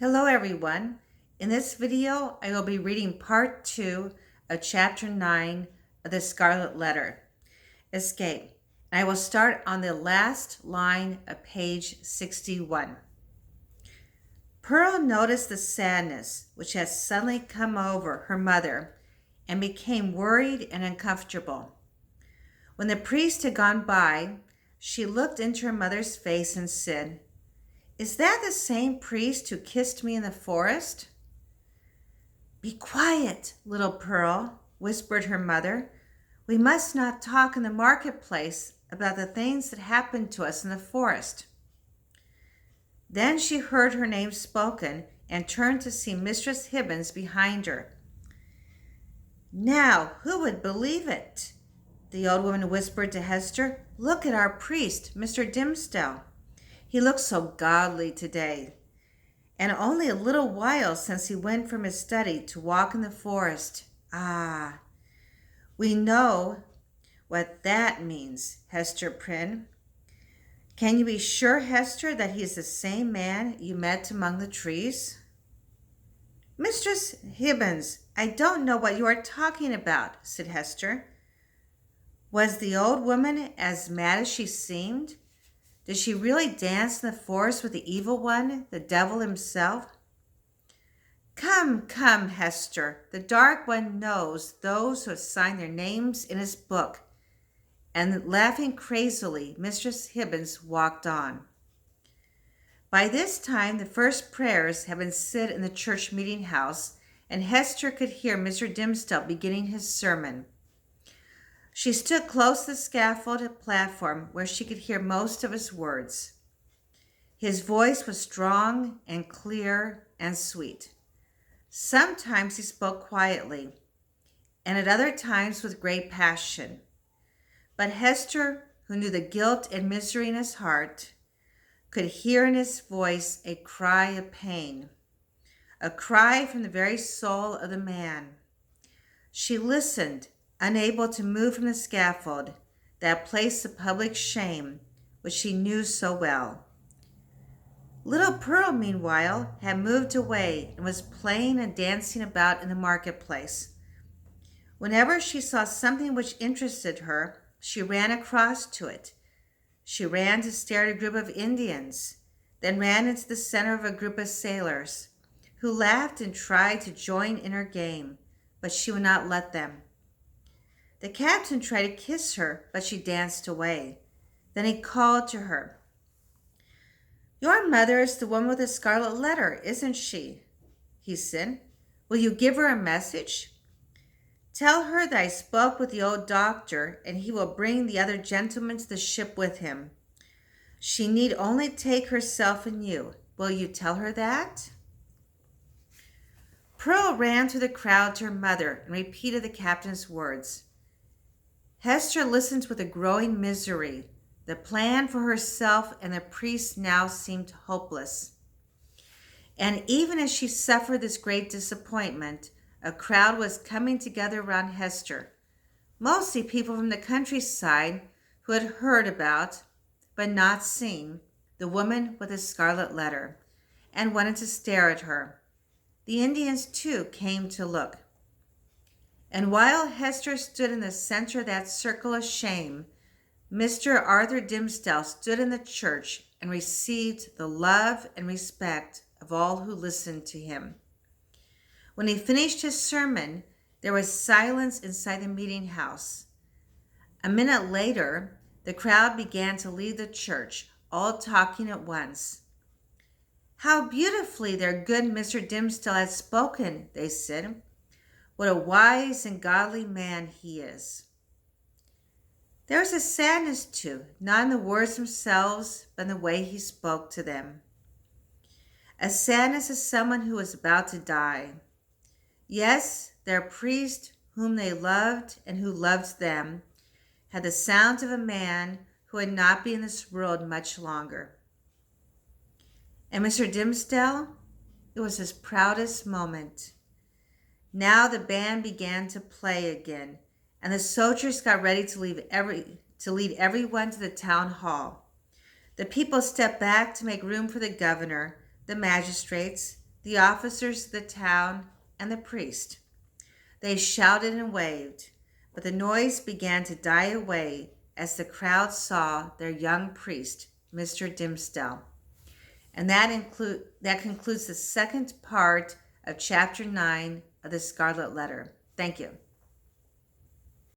Hello everyone. In this video, I will be reading part 2 of chapter 9 of the Scarlet Letter, Escape. And I will start on the last line of page 61. Pearl noticed the sadness which had suddenly come over her mother and became worried and uncomfortable. When the priest had gone by, she looked into her mother's face and said, "Is that the same priest who kissed me in the forest?" "Be quiet, little Pearl," whispered her mother. "We must not talk in the marketplace about the things that happened to us in the forest." Then she heard her name spoken and turned to see Mistress Hibbins behind her. "Now, who would believe it?" the old woman whispered to Hester. "Look at our priest, Mr. Dimmesdale. He looks so godly today, and only a little while since he went from his study to walk in the forest. Ah, we know what that means, Hester Prynne. Can you be sure, Hester, that he is the same man you met among the trees?" "Mistress Hibbins, I don't know what you are talking about," said Hester. Was the old woman as mad as she seemed? Did she really dance in the forest with the evil one, the devil himself? Come, come, Hester. The Dark One knows those who have signed their names in his book." And laughing crazily, Mistress Hibbins walked on. By this time, the first prayers had been said in the church meeting house, and Hester could hear Mr. Dimmesdale beginning his sermon. She stood close to the scaffolded platform where she could hear most of his words. His voice was strong and clear and sweet. Sometimes he spoke quietly, and at other times with great passion. But Hester, who knew the guilt and misery in his heart, could hear in his voice a cry of pain, a cry from the very soul of the man. She listened, unable to move from the scaffold, that place of public shame which she knew so well. Little Pearl, meanwhile, had moved away and was playing and dancing about in the marketplace. Whenever she saw something which interested her, she ran across to it. She ran to stare at a group of Indians, then ran into the center of a group of sailors, who laughed and tried to join in her game, but she would not let them. The captain tried to kiss her, but she danced away. Then he called to her. "Your mother is the woman with the scarlet letter, isn't she?" he said. "Will you give her a message? Tell her that I spoke with the old doctor, and he will bring the other gentlemen to the ship with him. She need only take herself and you. Will you tell her that?" Pearl ran through the crowd to her mother and repeated the captain's words. Hester listened with a growing misery. The plan for herself and the priest now seemed hopeless. And even as she suffered this great disappointment, a crowd was coming together around Hester, mostly people from the countryside who had heard about, but not seen, the woman with the scarlet letter, and wanted to stare at her. The Indians, too, came to look. And while Hester stood in the center of that circle of shame, Mr. Arthur Dimmesdale stood in the church and received the love and respect of all who listened to him. When he finished his sermon, there was silence inside the meeting house. A minute later, the crowd began to leave the church, all talking at once. "How beautifully their good Mr. Dimmesdale has spoken," they said. "What a wise and godly man he is." There was a sadness, too, not in the words themselves, but in the way he spoke to them. A sadness of someone who was about to die. Yes, their priest, whom they loved and who loved them, had the sound of a man who would not be in this world much longer. And Mr. Dimmesdale, it was his proudest moment. Now the band began to play again, and the soldiers got ready to lead everyone to the town hall. The people stepped back to make room for the governor, the magistrates, the officers of the town, and the priest. They shouted and waved, but the noise began to die away as the crowd saw their young priest, Mr. Dimmesdale. And that concludes the second part of chapter 9 of the Scarlet Letter. Thank you.